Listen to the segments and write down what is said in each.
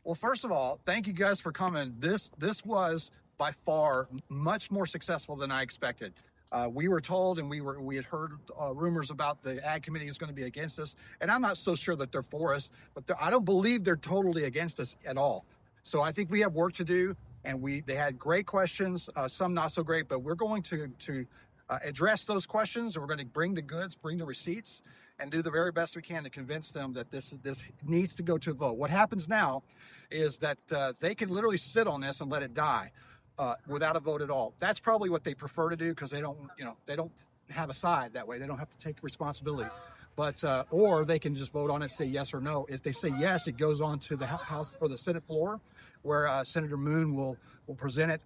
Well, first of all, thank you guys for coming. This was by far much more successful than I expected. We were told, and we had heard rumors about the Ag Committee is going to be against us, and I'm not so sure that they're for us, but I don't believe they're totally against us at all. So I think we have work to do, and they had great questions, some not so great, but we're going to address those questions, and we're going to bring the goods, bring the receipts, and do the very best we can to convince them that this needs to go to a vote. What happens now is that they can literally sit on this and let it die without a vote at all. That's probably what they prefer to do because they don't have a side that way. They don't have to take responsibility. But or they can just vote on it, say yes or no. If they say yes, it goes on to the House or the Senate floor, where Senator Moon will present it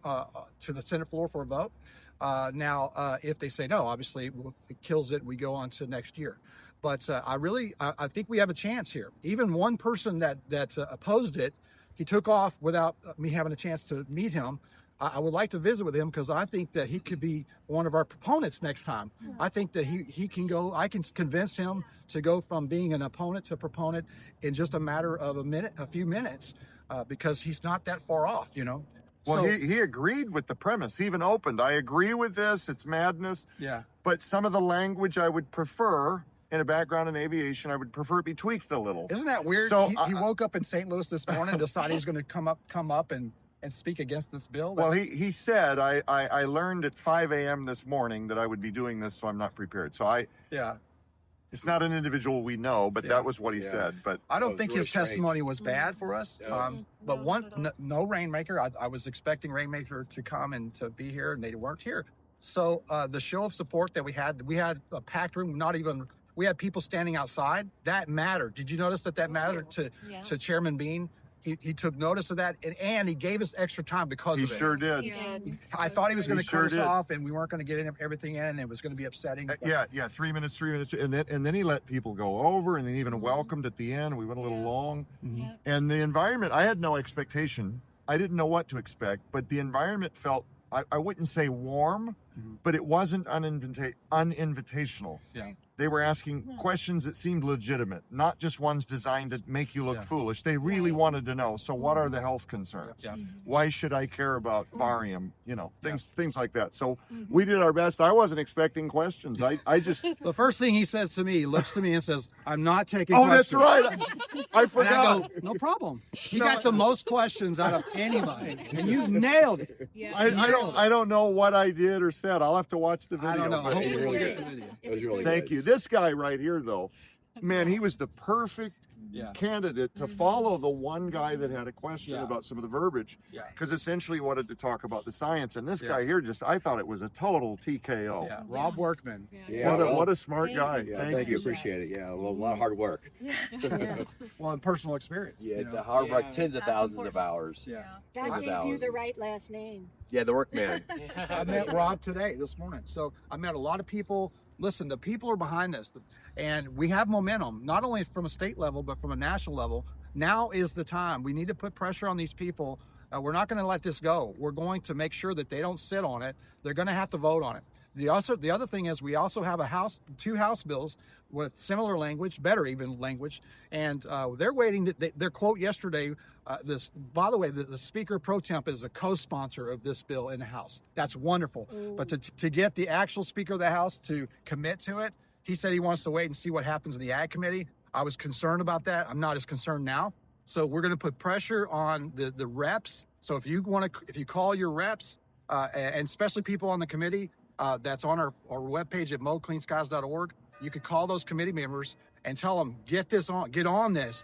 to the Senate floor for a vote. Now, if they say no, obviously it kills it. We go on to next year. But I think we have a chance here. Even one person that opposed it, he took off without me having a chance to meet him. I would like to visit with him because I think that he could be one of our proponents next time. I think that he can go. I can convince him to go from being an opponent to proponent in just a matter of a few minutes, because he's not that far off, Well, so, he agreed with the premise. He even opened. I agree with this. It's madness. Yeah. But some of the language I would prefer. In a background in aviation, I would prefer it be tweaked a little. Isn't that weird? So he woke up in St. Louis this morning and decided he was going to come up and speak against this bill. Well, he said, I learned at 5 a.m. this morning that I would be doing this, so I'm not prepared. So it's not an individual we know, but that was what he said. But I don't think his testimony was bad for us. But no Rainmaker. I was expecting Rainmaker to come and to be here, and they weren't here. So the show of support that we had a packed room, we had people standing outside. That mattered. Did you notice that mattered to Chairman Bean? He took notice of that, and he gave us extra time because of it. He sure did. I thought he was going to cut us off, and we weren't going to get everything in, and it was going to be upsetting. Yeah, 3 minutes, and then he let people go over, and then even welcomed at the end. We went a little long, and the environment. I had no expectation. I didn't know what to expect, but the environment felt. I wouldn't say warm, but it wasn't uninvitational. Yeah. They were asking questions that seemed legitimate, not just ones designed to make you look foolish. They really wanted to know, so what are the health concerns? Yeah. Why should I care about barium? Things like that. So we did our best. I wasn't expecting questions. I just... The first thing he says to me, he looks to me and says, I'm not taking questions. Oh, that's right. I forgot. And I go, no problem. He got the most questions out of anybody, and you nailed it. Yeah. I don't know what I did or said. I'll have to watch the video. I don't know. but- Hopefully we'll get the video. It was really Thank good. you. This guy right here, though, man, he was the perfect candidate to follow the one guy that had a question about some of the verbiage, because essentially wanted to talk about the science. And this guy here, I thought it was a total TKO. Yeah, Rob Workman. Yeah, What a smart guy. Yeah, Thank you. Appreciate it. Yeah, a lot of hard work. Well, in personal experience. Yeah, it's a hard work, tens of thousands of hours. Yeah. God gave you the right last name. Yeah, the workman. I met Rob this morning. So I met a lot of people. Listen, the people are behind this, and we have momentum, not only from a state level, but from a national level. Now is the time. We need to put pressure on these people. We're not going to let this go. We're going to make sure that they don't sit on it. They're going to have to vote on it. The other thing is we also have two House bills with similar language, better even language, and they're waiting. Their quote yesterday. By the way, the Speaker pro temp is a co-sponsor of this bill in the House. That's wonderful. Ooh. But to get the actual Speaker of the House to commit to it, he said he wants to wait and see what happens in the Ag Committee. I was concerned about that. I'm not as concerned now. So we're going to put pressure on the reps. So if you call your reps, and especially people on the committee, that's on our webpage at mowcleanskies.org. You can call those committee members and tell them, get on this,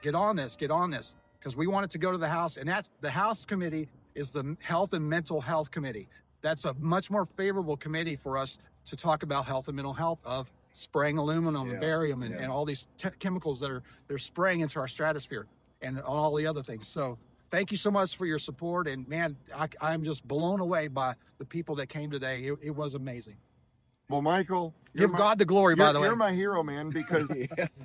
because we want it to go to the House. And that's the House committee is the Health and Mental Health Committee. That's a much more favorable committee for us to talk about health and mental health of spraying aluminum and barium and all these chemicals that they're spraying into our stratosphere and all the other things. So thank you so much for your support. And man, I'm just blown away by the people that came today. It was amazing. Well, Michael, give God the glory, by the way. You're my hero, man, because,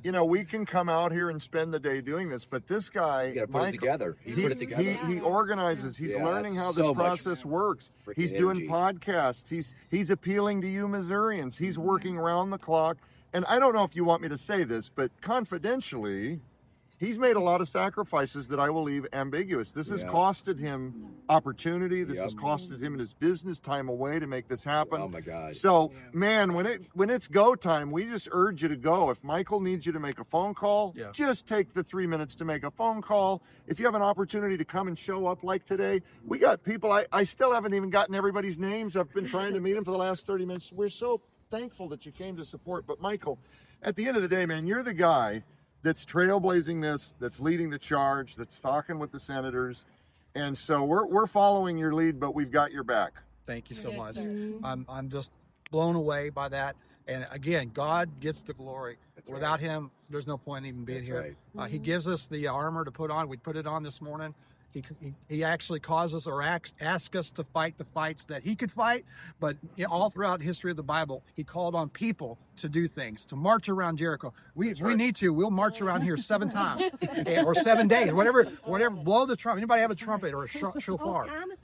we can come out here and spend the day doing this, but this guy, You gotta put it together. He put it together. He organizes. He's learning how this so much process works. He's freaking doing energy. podcasts. He's appealing to you Missourians. He's working around the clock. And I don't know if you want me to say this, but confidentially, he's made a lot of sacrifices that I will leave ambiguous. This has Yeah. costed him opportunity. This Yep. has costed him and his business time away to make this happen. Oh my God. So, man, when it's go time, we just urge you to go. If Michael needs you to make a phone call, Yeah. just take the 3 minutes to make a phone call. If you have an opportunity to come and show up like today, we got people. I still haven't even gotten everybody's names. I've been trying to meet them for the last 30 minutes. We're so thankful that you came to support. But Michael, at the end of the day, man, you're the guy that's trailblazing this, that's leading the charge, that's talking with the senators. And so we're following your lead, but we've got your back. Thank you so Yes, much. sir. I'm just blown away by that. And again, God gets the glory. That's Without him, there's no point in even being That's here. right. He gives us the armor to put on. We put it on this morning. He actually causes or asks us to fight the fights that he could fight. But all throughout history of the Bible, he called on people to do things, to march around Jericho. We need to. We'll march around here 7 times or 7 days, whatever. Blow the trumpet. Anybody have a trumpet or a shofar? Thomas